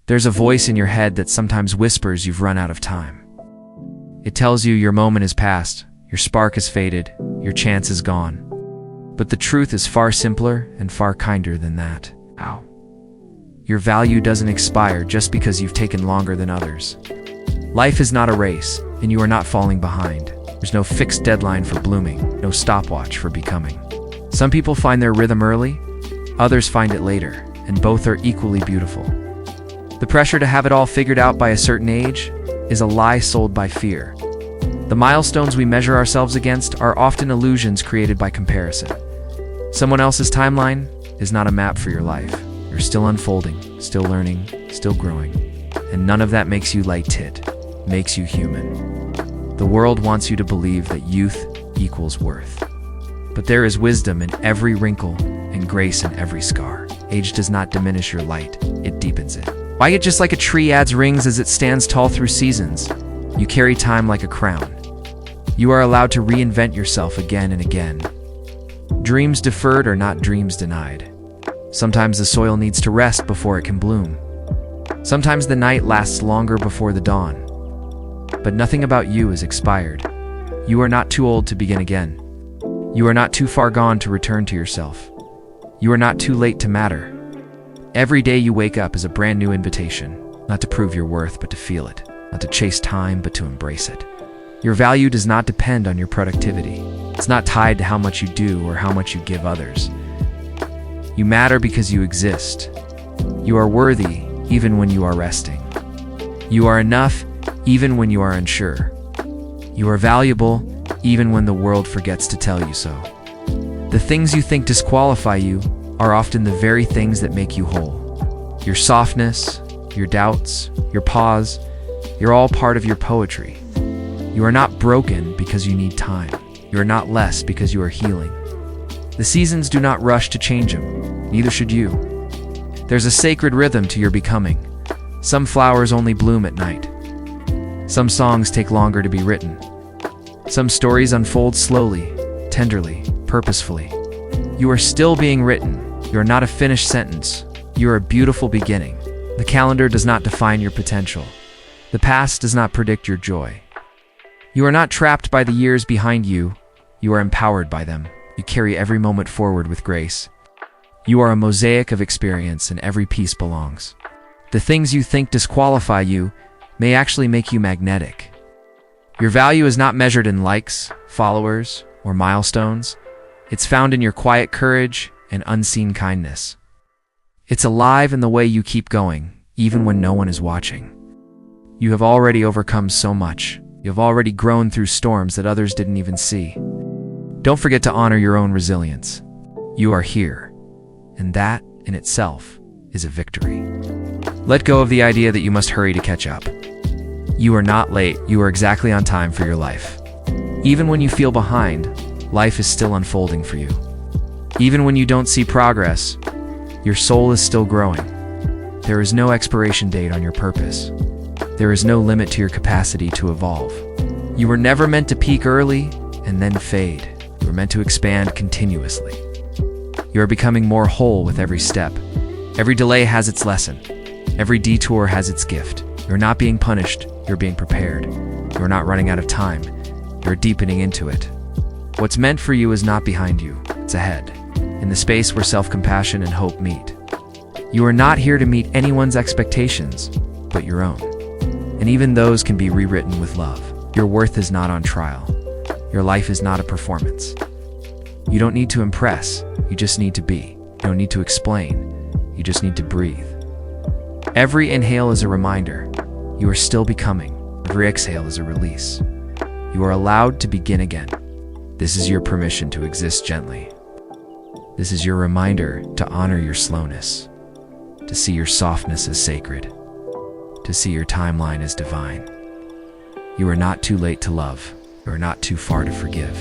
There's a voice in your head that sometimes whispers you've run out of time. It tells you your moment is past, your spark is faded, your chance is gone. But the truth is far simpler and far kinder than that. Ow. Your value doesn't expire just because you've taken longer than others. Life is not a race, and you are not falling behind. There's no fixed deadline for blooming, no stopwatch for becoming. Some people find their rhythm early, others find it later, and both are equally beautiful. The pressure to have it all figured out by a certain age is a lie sold by fear. The milestones we measure ourselves against are often illusions created by comparison. Someone else's timeline is not a map for your life. You're still unfolding, still learning, still growing. And none of that makes you light tit, makes you human. The world wants you to believe that youth equals worth. But there is wisdom in every wrinkle and grace in every scar. Age does not diminish your light, it deepens it. Why it just like a tree adds rings as it stands tall through seasons? You carry time like a crown. You are allowed to reinvent yourself again and again. Dreams deferred are not dreams denied. Sometimes the soil needs to rest before it can bloom. Sometimes the night lasts longer before the dawn. But nothing about you is expired. You are not too old to begin again. You are not too far gone to return to yourself. You are not too late to matter. Every day you wake up is a brand new invitation, not to prove your worth, but to feel it, not to chase time, but to embrace it. Your value does not depend on your productivity. It's not tied to how much you do or how much you give others. You matter because you exist. You are worthy even when you are resting. You are enough even when you are unsure. You are valuable even when the world forgets to tell you so. The things you think disqualify you are often the very things that make you whole. Your softness, your doubts, your pause, you're all part of your poetry. You are not broken because you need time. You are not less because you are healing. The seasons do not rush to change them, neither should you. There's a sacred rhythm to your becoming. Some flowers only bloom at night. Some songs take longer to be written. Some stories unfold slowly, tenderly, purposefully. You are still being written. You are not a finished sentence. You are a beautiful beginning. The calendar does not define your potential. The past does not predict your joy. You are not trapped by the years behind you. You are empowered by them. You carry every moment forward with grace. You are a mosaic of experience, and every piece belongs. The things you think disqualify you may actually make you magnetic. Your value is not measured in likes, followers, or milestones. It's found in your quiet courage and unseen kindness. It's alive in the way you keep going, even when no one is watching. You have already overcome so much. You have already grown through storms that others didn't even see. Don't forget to honor your own resilience. You are here, and that, in itself, is a victory. Let go of the idea that you must hurry to catch up. You are not late. You are exactly on time for your life. Even when you feel behind, life is still unfolding for you. Even when you don't see progress, your soul is still growing. There is no expiration date on your purpose. There is no limit to your capacity to evolve. You were never meant to peak early and then fade. You were meant to expand continuously. You are becoming more whole with every step. Every delay has its lesson. Every detour has its gift. You're not being punished, you're being prepared. You're not running out of time, you're deepening into it. What's meant for you is not behind you, it's ahead, in the space where self-compassion and hope meet. You are not here to meet anyone's expectations, but your own. And even those can be rewritten with love. Your worth is not on trial. Your life is not a performance. You don't need to impress, you just need to be. You don't need to explain, you just need to breathe. Every inhale is a reminder. You are still becoming. Every exhale is a release. You are allowed to begin again. This is your permission to exist gently. This is your reminder to honor your slowness, to see your softness as sacred, to see your timeline as divine. You are not too late to love. You are not too far to forgive.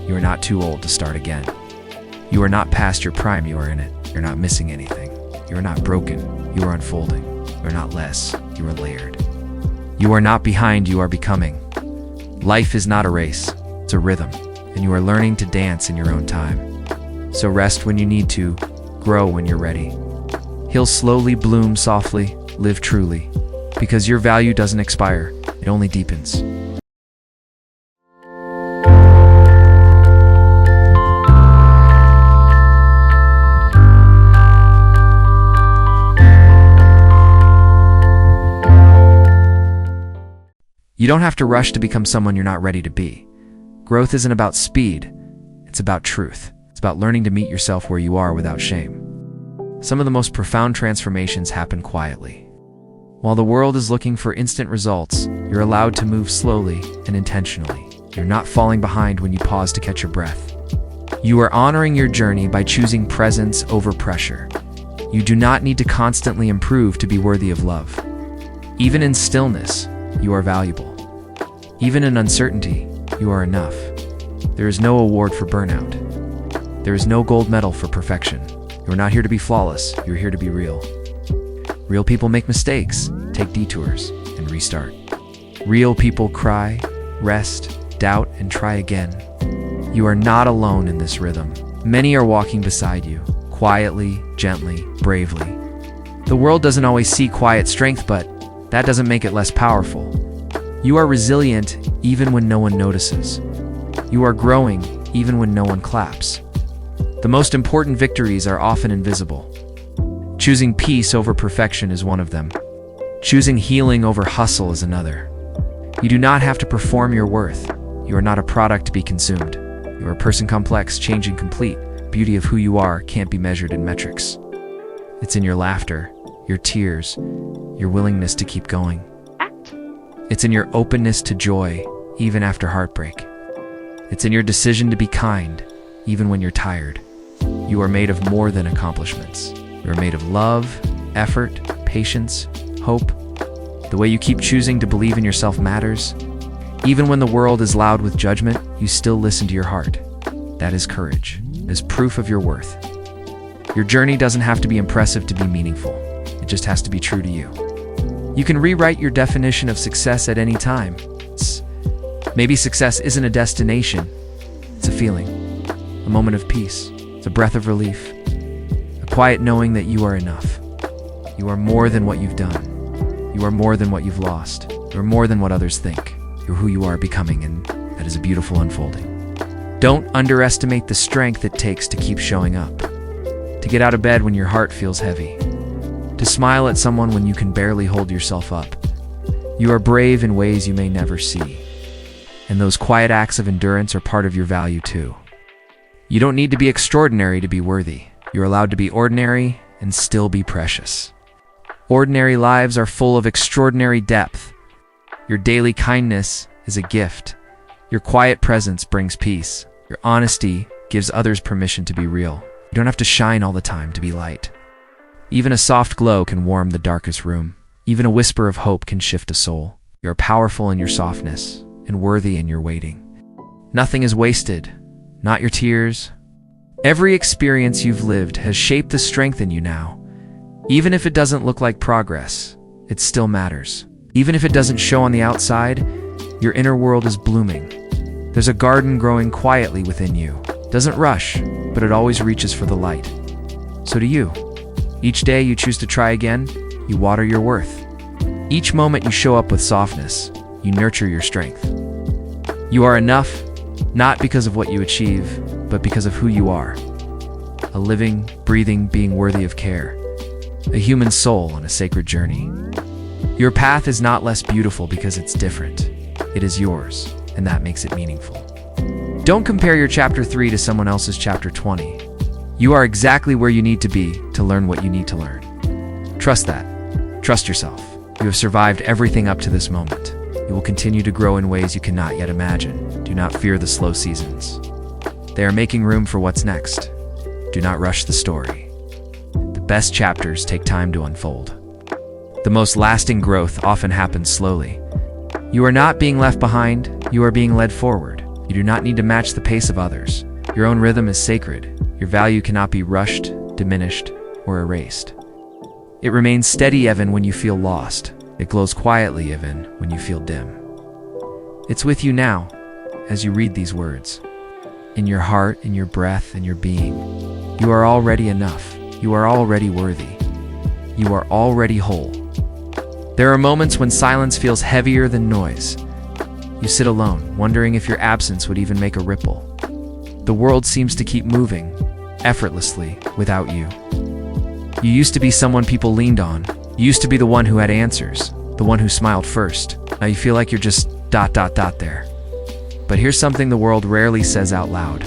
You are not too old to start again. You are not past your prime, you are in it. You're not missing anything. You are not broken, you are unfolding. You are not less, you are layered. You are not behind, you are becoming. Life is not a race, it's a rhythm, and you are learning to dance in your own time. So rest when you need to, grow when you're ready. He'll slowly bloom softly, live truly, because your value doesn't expire, it only deepens. You don't have to rush to become someone you're not ready to be. Growth isn't about speed, it's about truth. It's about learning to meet yourself where you are without shame. Some of the most profound transformations happen quietly. While the world is looking for instant results, you're allowed to move slowly and intentionally. You're not falling behind when you pause to catch your breath. You are honoring your journey by choosing presence over pressure. You do not need to constantly improve to be worthy of love. Even in stillness, you are valuable. Even in uncertainty, you are enough. There is no award for burnout. There is no gold medal for perfection. You're not here to be flawless, you're here to be real. Real people make mistakes, take detours, and restart. Real people cry, rest, doubt, and try again. You are not alone in this rhythm. Many are walking beside you, quietly, gently, bravely. The world doesn't always see quiet strength, but that doesn't make it less powerful. You are resilient even when no one notices. You are growing even when no one claps. The most important victories are often invisible. Choosing peace over perfection is one of them. Choosing healing over hustle is another. You do not have to perform your worth. You are not a product to be consumed. You are a person complex, changing, complete. Beauty of who you are can't be measured in metrics. It's in your laughter, your tears, your willingness to keep going. It's in your openness to joy, even after heartbreak. It's in your decision to be kind, even when you're tired. You are made of more than accomplishments. You are made of love, effort, patience, hope. The way you keep choosing to believe in yourself matters. Even when the world is loud with judgment, you still listen to your heart. That is courage. It is proof of your worth. Your journey doesn't have to be impressive to be meaningful. It just has to be true to you. You can rewrite your definition of success at any time. Maybe success isn't a destination, it's a feeling, a moment of peace, it's a breath of relief, a quiet knowing that you are enough. You are more than what you've done. You are more than what you've lost. You are more than what others think. You're who you are becoming, and that is a beautiful unfolding. Don't underestimate the strength it takes to keep showing up, to get out of bed when your heart feels heavy, to smile at someone when you can barely hold yourself up. You are brave in ways you may never see. And those quiet acts of endurance are part of your value too. You don't need to be extraordinary to be worthy. You're allowed to be ordinary and still be precious. Ordinary lives are full of extraordinary depth. Your daily kindness is a gift. Your quiet presence brings peace. Your honesty gives others permission to be real. You don't have to shine all the time to be light. Even a soft glow can warm the darkest room. Even a whisper of hope can shift a soul. You're powerful in your softness and worthy in your waiting. Nothing is wasted, not your tears. Every experience you've lived has shaped the strength in you now. Even if it doesn't look like progress, it still matters. Even if it doesn't show on the outside, your inner world is blooming. There's a garden growing quietly within you. It doesn't rush, but it always reaches for the light. So do you. Each day you choose to try again, you water your worth. Each moment you show up with softness, you nurture your strength. You are enough, not because of what you achieve, but because of who you are. A living, breathing being worthy of care. A human soul on a sacred journey. Your path is not less beautiful because it's different. It is yours, and that makes it meaningful. Don't compare your chapter 3 to someone else's chapter 20. You are exactly where you need to be to learn what you need to learn. Trust that. Trust yourself. You have survived everything up to this moment. You will continue to grow in ways you cannot yet imagine. Do not fear the slow seasons. They are making room for what's next. Do not rush the story. The best chapters take time to unfold. The most lasting growth often happens slowly. You are not being left behind, you are being led forward. You do not need to match the pace of others. Your own rhythm is sacred. Your value cannot be rushed, diminished, or erased. It remains steady even when you feel lost. It glows quietly even when you feel dim. It's with you now, as you read these words. In your heart, in your breath, in your being. You are already enough. You are already worthy. You are already whole. There are moments when silence feels heavier than noise. You sit alone, wondering if your absence would even make a ripple. The world seems to keep moving, effortlessly, without you. You used to be someone people leaned on. You used to be the one who had answers, the one who smiled first. Now you feel like you're just ... there. But here's something the world rarely says out loud.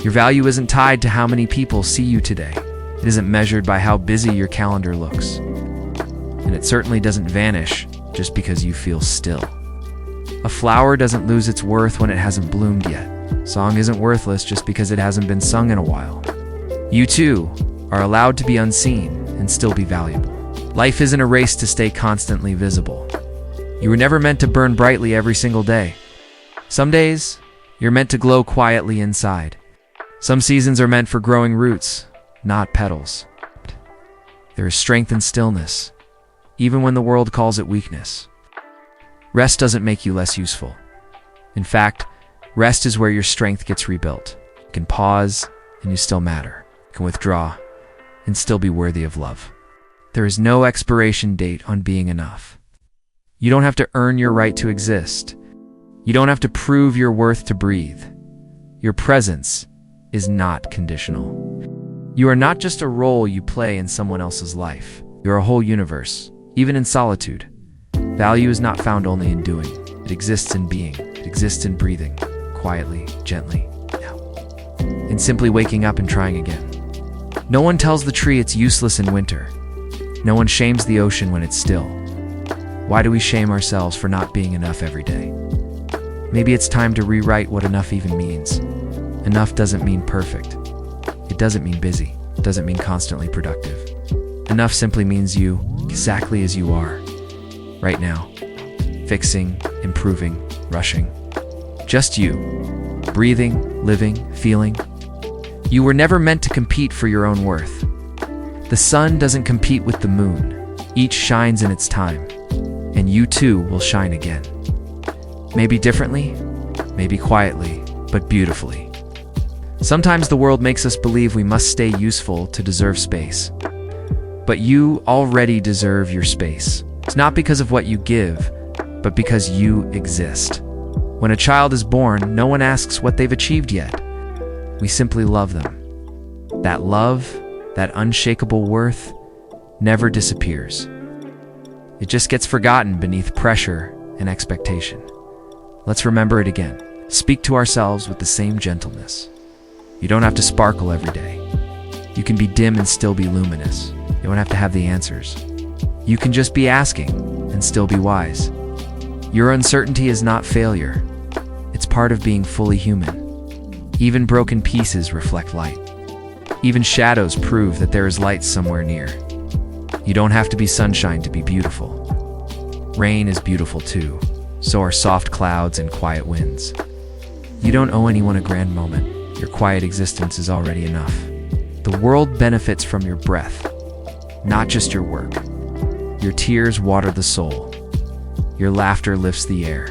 Your value isn't tied to how many people see you today. It isn't measured by how busy your calendar looks. And it certainly doesn't vanish just because you feel still. A flower doesn't lose its worth when it hasn't bloomed yet. Song isn't worthless just because it hasn't been sung in a while. You too are allowed to be unseen and still be valuable. Life isn't a race to stay constantly visible. You were never meant to burn brightly every single day. Some days, you're meant to glow quietly inside. Some seasons are meant for growing roots, not petals. There is strength in stillness, even when the world calls it weakness. Rest doesn't make you less useful. In fact, rest is where your strength gets rebuilt. You can pause, and you still matter. You can withdraw, and still be worthy of love. There is no expiration date on being enough. You don't have to earn your right to exist. You don't have to prove your worth to breathe. Your presence is not conditional. You are not just a role you play in someone else's life. You're a whole universe, even in solitude. Value is not found only in doing. It exists in being. It exists in breathing, quietly, gently, now. In simply waking up and trying again. No one tells the tree it's useless in winter. No one shames the ocean when it's still. Why do we shame ourselves for not being enough every day? Maybe it's time to rewrite what enough even means. Enough doesn't mean perfect. It doesn't mean busy. It doesn't mean constantly productive. Enough simply means you, exactly as you are. Right now. Fixing, improving, rushing. Just you. Breathing, living, feeling. You were never meant to compete for your own worth. The sun doesn't compete with the moon. Each shines in its time. And you too will shine again. Maybe differently, maybe quietly, but beautifully. Sometimes the world makes us believe we must stay useful to deserve space. But you already deserve your space. It's not because of what you give, but because you exist. When a child is born, no one asks what they've achieved yet. We simply love them. That love, that unshakable worth, never disappears. It just gets forgotten beneath pressure and expectation. Let's remember it again. Speak to ourselves with the same gentleness. You don't have to sparkle every day. You can be dim and still be luminous. You don't have to have the answers. You can just be asking and still be wise. Your uncertainty is not failure. It's part of being fully human. Even broken pieces reflect light. Even shadows prove that there is light somewhere near. You don't have to be sunshine to be beautiful. Rain is beautiful too. So are soft clouds and quiet winds. You don't owe anyone a grand moment. Your quiet existence is already enough. The world benefits from your breath, not just your work. Your tears water the soul. Your laughter lifts the air.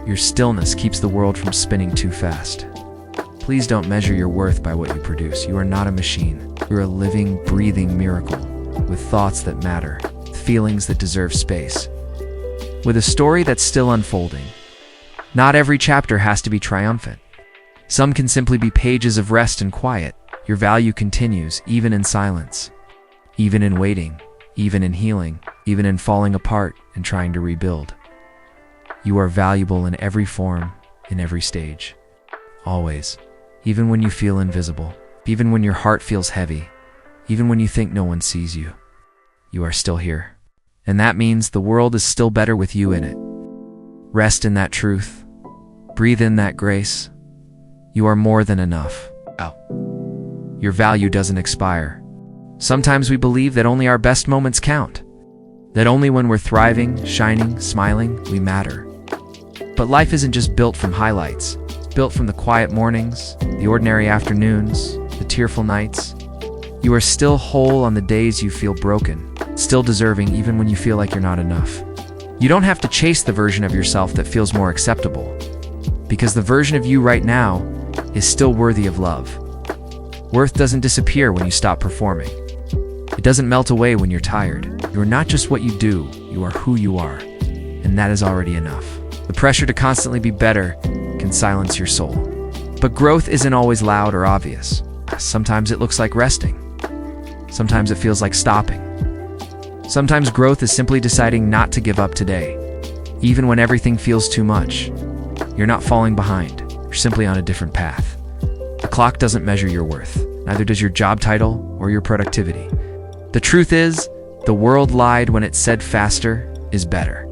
Your stillness keeps the world from spinning too fast. Please don't measure your worth by what you produce. You are not a machine. You're a living, breathing miracle, with thoughts that matter, feelings that deserve space, with a story that's still unfolding. Not every chapter has to be triumphant. Some can simply be pages of rest and quiet. Your value continues, even in silence, even in waiting, even in healing, even in falling apart and trying to rebuild. You are valuable in every form, in every stage. Always. Even when you feel invisible, even when your heart feels heavy, even when you think no one sees you, you are still here. And that means the world is still better with you in it. Rest in that truth. Breathe in that grace. You are more than enough. Your value doesn't expire. Sometimes we believe that only our best moments count. That only when we're thriving, shining, smiling, we matter. But life isn't just built from highlights. It's built from the quiet mornings, the ordinary afternoons, the tearful nights. You are still whole on the days you feel broken, still deserving even when you feel like you're not enough. You don't have to chase the version of yourself that feels more acceptable, because the version of you right now is still worthy of love. Worth doesn't disappear when you stop performing. It doesn't melt away when you're tired. You are not just what you do, you are who you are. And that is already enough. The pressure to constantly be better can silence your soul. But growth isn't always loud or obvious. Sometimes it looks like resting. Sometimes it feels like stopping. Sometimes growth is simply deciding not to give up today, even when everything feels too much. You're not falling behind. You're simply on a different path. The clock doesn't measure your worth. Neither does your job title or your productivity. The truth is, the world lied when it said faster is better.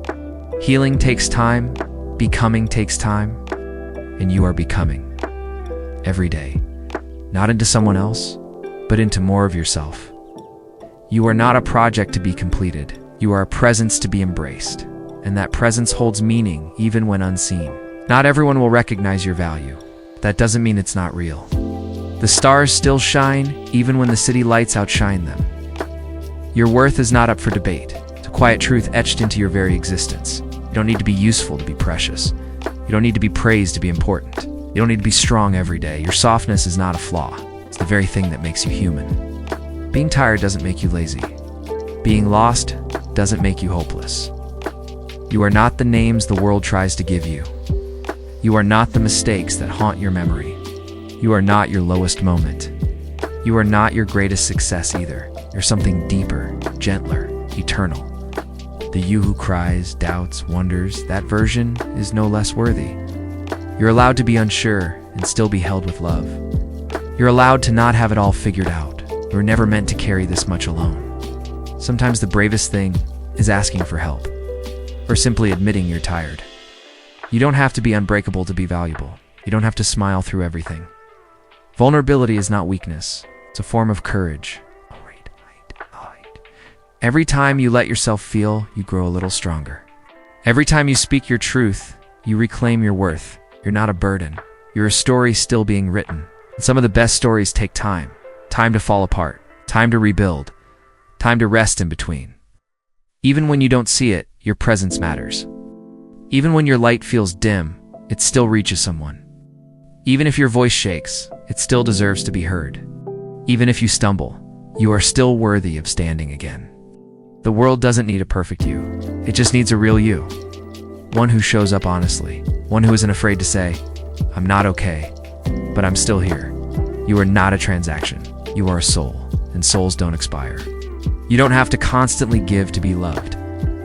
Healing takes time, becoming takes time, and you are becoming every day. Not into someone else, but into more of yourself. You are not a project to be completed. You are a presence to be embraced. And that presence holds meaning even when unseen. Not everyone will recognize your value. That doesn't mean it's not real. The stars still shine even when the city lights outshine them. Your worth is not up for debate. It's a quiet truth etched into your very existence. You don't need to be useful to be precious. You don't need to be praised to be important. You don't need to be strong every day. Your softness is not a flaw. It's the very thing that makes you human. Being tired doesn't make you lazy. Being lost doesn't make you hopeless. You are not the names the world tries to give you. You are not the mistakes that haunt your memory. You are not your lowest moment. You are not your greatest success either. You're something deeper, gentler, eternal. The you who cries, doubts, wonders, that version is no less worthy. You're allowed to be unsure and still be held with love. You're allowed to not have it all figured out. You were never meant to carry this much alone. Sometimes the bravest thing is asking for help, or simply admitting you're tired. You don't have to be unbreakable to be valuable. You don't have to smile through everything. Vulnerability is not weakness. It's a form of courage. Every time you let yourself feel, you grow a little stronger. Every time you speak your truth, you reclaim your worth. You're not a burden. You're a story still being written. And some of the best stories take time. Time to fall apart. Time to rebuild. Time to rest in between. Even when you don't see it, your presence matters. Even when your light feels dim, it still reaches someone. Even if your voice shakes, it still deserves to be heard. Even if you stumble, you are still worthy of standing again. The world doesn't need a perfect you. It just needs a real you. One who shows up honestly. One who isn't afraid to say, I'm not okay, but I'm still here. You are not a transaction. You are a soul, and souls don't expire. You don't have to constantly give to be loved.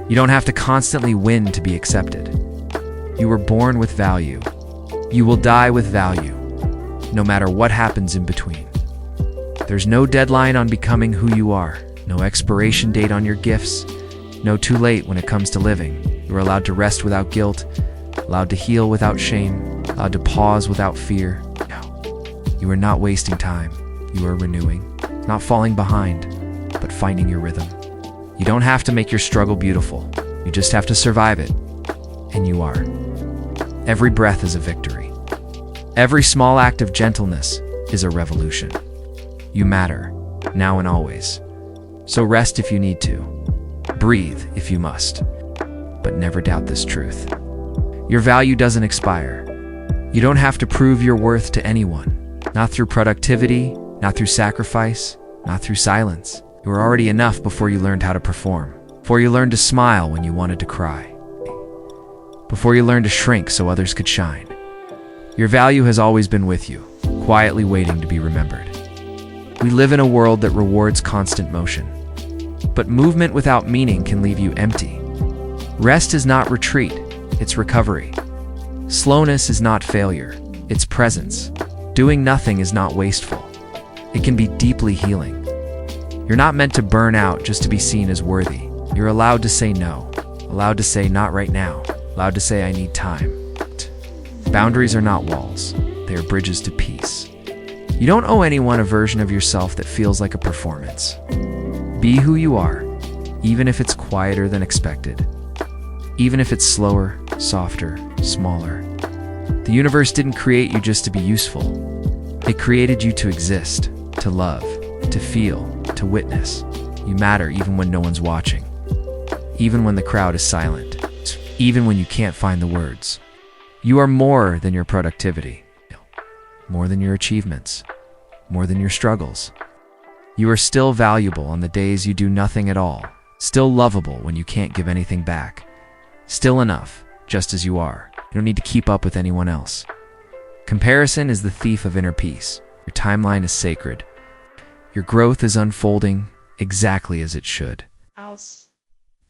You don't have to constantly win to be accepted. You were born with value. You will die with value, no matter what happens in between. There's no deadline on becoming who you are, no expiration date on your gifts, no too late when it comes to living. You are allowed to rest without guilt, allowed to heal without shame, allowed to pause without fear. No, you are not wasting time. You are renewing, not falling behind, but finding your rhythm. You don't have to make your struggle beautiful. You just have to survive it. And you are. Every breath is a victory. Every small act of gentleness is a revolution. You matter, now and always. So rest if you need to. Breathe if you must. But never doubt this truth. Your value doesn't expire. You don't have to prove your worth to anyone. Not through productivity, not through sacrifice, not through silence. You were already enough before you learned how to perform. Before you learned to smile when you wanted to cry. Before you learned to shrink so others could shine. Your value has always been with you, quietly waiting to be remembered. We live in a world that rewards constant motion. But movement without meaning can leave you empty. Rest is not retreat, it's recovery. Slowness is not failure, it's presence. Doing nothing is not wasteful. It can be deeply healing. You're not meant to burn out just to be seen as worthy. You're allowed to say no, allowed to say not right now, allowed to say I need time. Boundaries are not walls, they are bridges to peace. You don't owe anyone a version of yourself that feels like a performance. Be who you are, even if it's quieter than expected. Even if it's slower, softer, smaller. The universe didn't create you just to be useful. It created you to exist, to love, to feel, to witness. You matter even when no one's watching. Even when the crowd is silent. Even when you can't find the words. You are more than your productivity. More than your achievements. More than your struggles. You are still valuable on the days you do nothing at all. Still lovable when you can't give anything back. Still enough, just as you are. You don't need to keep up with anyone else. Comparison is the thief of inner peace. Your timeline is sacred. Your growth is unfolding exactly as it should.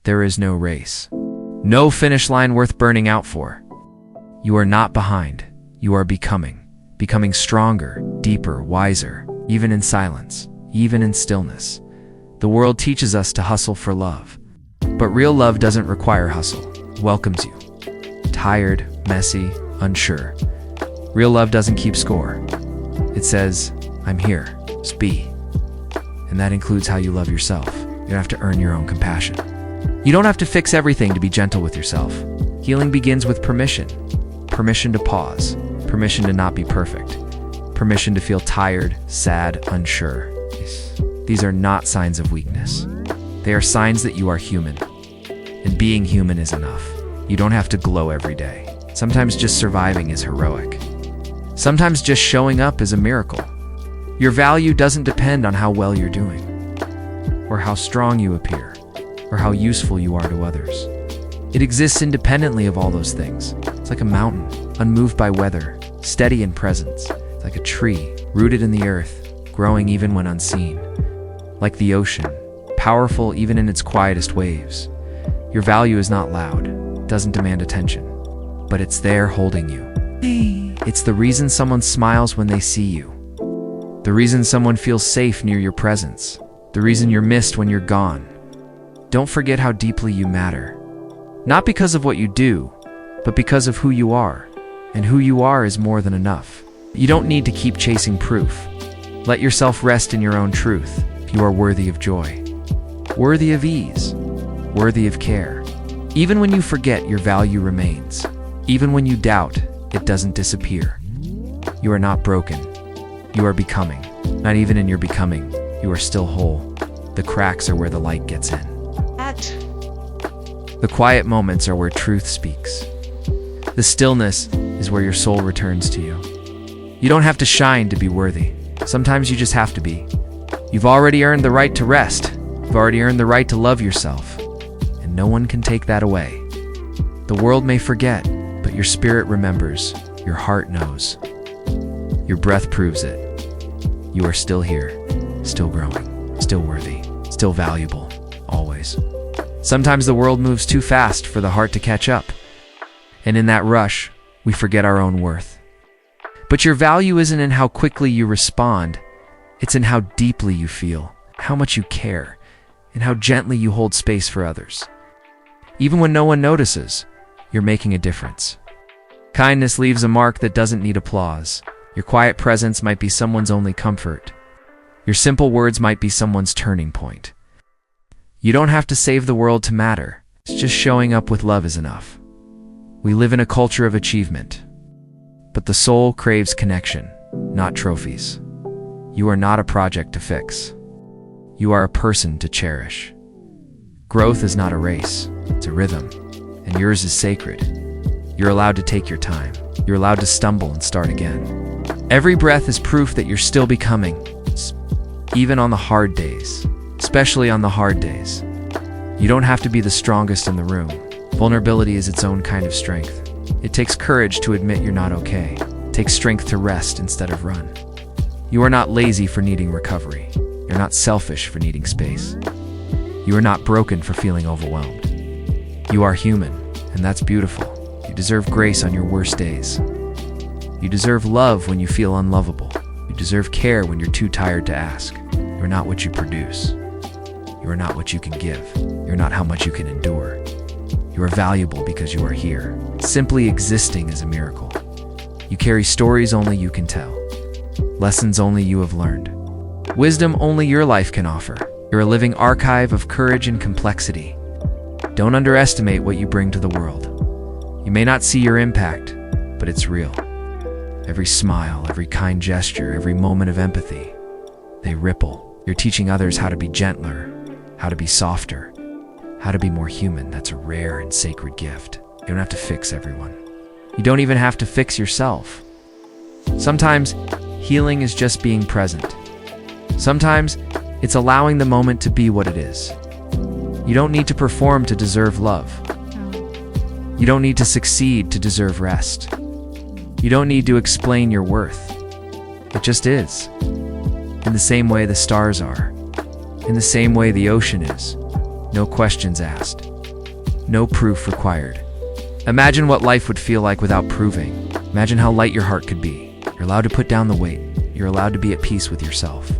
There is no race. No finish line worth burning out for. You are not behind. You are becoming. Becoming stronger, deeper, wiser, even in silence, even in stillness. The world teaches us to hustle for love. But real love doesn't require hustle. It welcomes you. Tired, messy, unsure. Real love doesn't keep score. It says, I'm here, just be. And that includes how you love yourself. You don't have to earn your own compassion. You don't have to fix everything to be gentle with yourself. Healing begins with permission. Permission to pause. Permission to not be perfect. Permission to feel tired, sad, unsure. These are not signs of weakness. They are signs that you are human. And being human is enough. You don't have to glow every day. Sometimes just surviving is heroic. Sometimes just showing up is a miracle. Your value doesn't depend on how well you're doing, or how strong you appear, or how useful you are to others. It exists independently of all those things. It's like a mountain, unmoved by weather, steady in presence. It's like a tree, rooted in the earth, growing even when unseen. Like the ocean, powerful even in its quietest waves. Your value is not loud, it doesn't demand attention, but it's there holding you. It's the reason someone smiles when they see you. The reason someone feels safe near your presence. The reason you're missed when you're gone. Don't forget how deeply you matter. Not because of what you do, but because of who you are. And who you are is more than enough. You don't need to keep chasing proof. Let yourself rest in your own truth. You are worthy of joy. Worthy of ease. Worthy of care. Even when you forget, your value remains. Even when you doubt, it doesn't disappear. You are not broken. You are becoming. Not even in your becoming, you are still whole. The cracks are where the light gets in. The quiet moments are where truth speaks. The stillness is where your soul returns to you. You don't have to shine to be worthy. Sometimes you just have to be. You've already earned the right to rest. You've already earned the right to love yourself. And no one can take that away. The world may forget, but your spirit remembers. Your heart knows. Your breath proves it. You are still here, still growing, still worthy, still valuable, always. Sometimes the world moves too fast for the heart to catch up. And in that rush, we forget our own worth. But your value isn't in how quickly you respond. It's in how deeply you feel, how much you care, and how gently you hold space for others. Even when no one notices, you're making a difference. Kindness leaves a mark that doesn't need applause. Your quiet presence might be someone's only comfort. Your simple words might be someone's turning point. You don't have to save the world to matter. It's just showing up with love is enough. We live in a culture of achievement, but the soul craves connection, not trophies. You are not a project to fix. You are a person to cherish. Growth is not a race, it's a rhythm, and yours is sacred. You're allowed to take your time. You're allowed to stumble and start again. Every breath is proof that you're still becoming, even on the hard days, especially on the hard days. You don't have to be the strongest in the room. Vulnerability is its own kind of strength. It takes courage to admit you're not okay. It takes strength to rest instead of run. You are not lazy for needing recovery. You're not selfish for needing space. You are not broken for feeling overwhelmed. You are human, and that's beautiful. You deserve grace on your worst days. You deserve love when you feel unlovable. You deserve care when you're too tired to ask. You're not what you produce. You are not what you can give. You're not how much you can endure. You are valuable because you are here. Simply existing is a miracle. You carry stories only you can tell. Lessons only you have learned. Wisdom only your life can offer. You're a living archive of courage and complexity. Don't underestimate what you bring to the world. You may not see your impact, but it's real. Every smile, every kind gesture, every moment of empathy, they ripple. You're teaching others how to be gentler, how to be softer, how to be more human. That's a rare and sacred gift. You don't have to fix everyone. You don't even have to fix yourself. Sometimes, healing is just being present. Sometimes, It's allowing the moment to be what it is. You don't need to perform to deserve love. You don't need to succeed to deserve rest. You don't need to explain your worth. It just is. In the same way the stars are. In the same way the ocean is. No questions asked. No proof required. Imagine what life would feel like without proving. Imagine how light your heart could be. You're allowed to put down the weight. You're allowed to be at peace with yourself.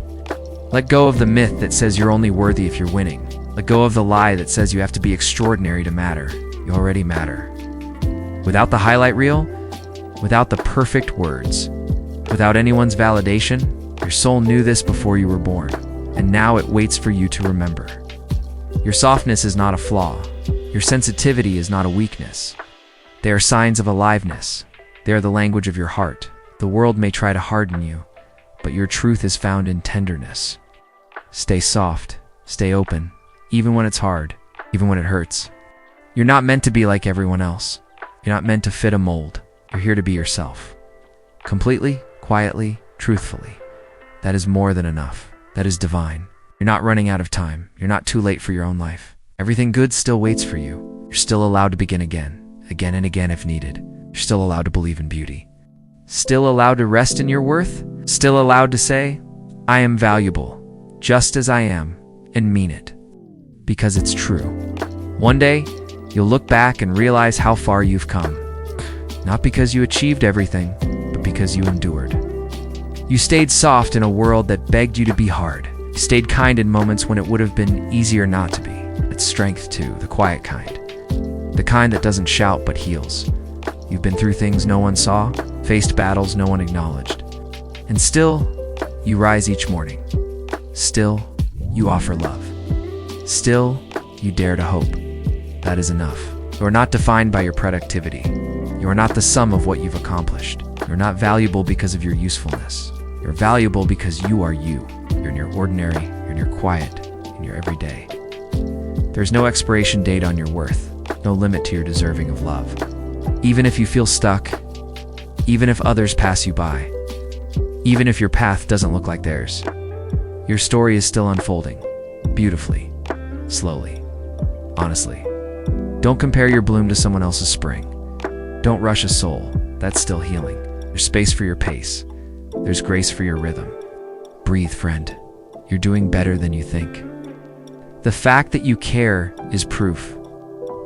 Let go of the myth that says you're only worthy if you're winning. Let go of the lie that says you have to be extraordinary to matter. You already matter. Without the highlight reel, without the perfect words, without anyone's validation, your soul knew this before you were born, and now it waits for you to remember. Your softness is not a flaw. Your sensitivity is not a weakness. They are signs of aliveness. They are the language of your heart. The world may try to harden you, but your truth is found in tenderness. Stay soft, stay open, even when it's hard, even when it hurts. You're not meant to be like everyone else. You're not meant to fit a mold. You're here to be yourself. Completely, quietly, truthfully. That is more than enough. That is divine. You're not running out of time. You're not too late for your own life. Everything good still waits for you. You're still allowed to begin again and again if needed. You're still allowed to believe in beauty. Still allowed to rest in your worth. Still allowed to say, I am valuable, just as I am, and mean it. Because it's true. One day, you'll look back and realize how far you've come. Not because you achieved everything, but because you endured. You stayed soft in a world that begged you to be hard. You stayed kind in moments when it would have been easier not to be. It's strength too, the quiet kind. The kind that doesn't shout but heals. You've been through things no one saw, faced battles no one acknowledged. And still, you rise each morning. Still, you offer love. Still, you dare to hope. That is enough. You are not defined by your productivity. You are not the sum of what you've accomplished. You're not valuable because of your usefulness. You're valuable because you are you. You're in your ordinary, you're in your quiet, in your everyday. There's no expiration date on your worth, no limit to your deserving of love. Even if you feel stuck, even if others pass you by, even if your path doesn't look like theirs, your story is still unfolding, beautifully, slowly, honestly. Don't compare your bloom to someone else's spring. Don't rush a soul, that's still healing. There's space for your pace. There's grace for your rhythm. Breathe, friend. You're doing better than you think. The fact that you care is proof.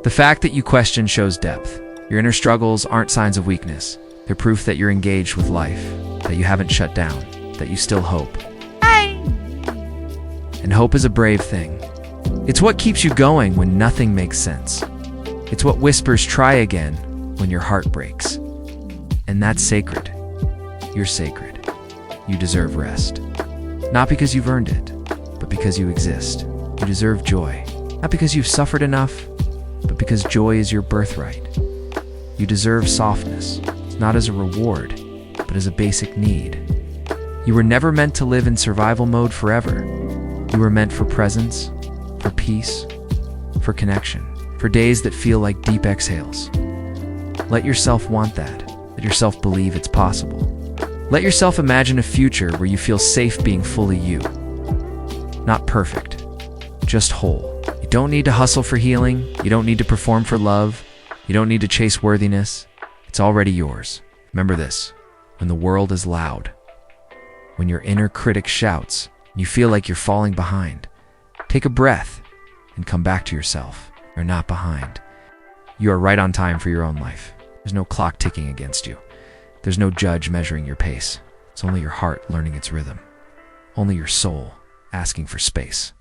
The fact that you question shows depth. Your inner struggles aren't signs of weakness. They're proof that you're engaged with life, that you haven't shut down, that you still hope. And hope is a brave thing. It's what keeps you going when nothing makes sense. It's what whispers try again when your heart breaks. And that's sacred. You're sacred. You deserve rest. Not because you've earned it, but because you exist. You deserve joy. Not because you've suffered enough, but because joy is your birthright. You deserve softness, not as a reward, but as a basic need. You were never meant to live in survival mode forever. You were meant for presence, for peace, for connection, for days that feel like deep exhales. Let yourself want that. Let yourself believe it's possible. Let yourself imagine a future where you feel safe being fully you. Not perfect, just whole. You don't need to hustle for healing. You don't need to perform for love. You don't need to chase worthiness. It's already yours. Remember this, when the world is loud, when your inner critic shouts, and you feel like you're falling behind, take a breath and come back to yourself. You're not behind. You are right on time for your own life. There's no clock ticking against you. There's no judge measuring your pace. It's only your heart learning its rhythm. Only your soul asking for space.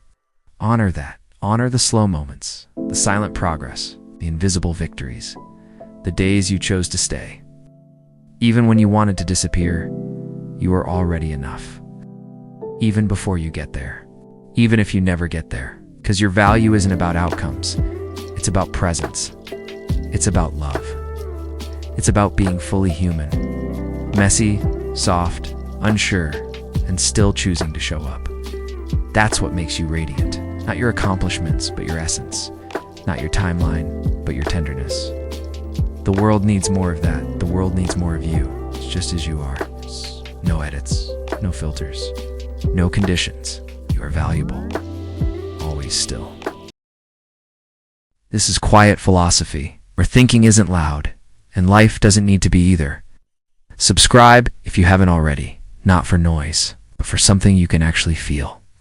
Honor that. Honor the slow moments, the silent progress, the invisible victories, the days you chose to stay. Even when you wanted to disappear, you are already enough. Even before you get there. Even if you never get there. Because your value isn't about outcomes. It's about presence. It's about love. It's about being fully human. Messy, soft, unsure, and still choosing to show up. That's what makes you radiant. Not your accomplishments, but your essence. Not your timeline, but your tenderness. The world needs more of that. The world needs more of you. It's just as you are. No edits, no filters, no conditions. you are valuable. Always still. This is quiet philosophy, where thinking isn't loud, and life doesn't need to be either. Subscribe if you haven't already, not for noise, but for something you can actually feel.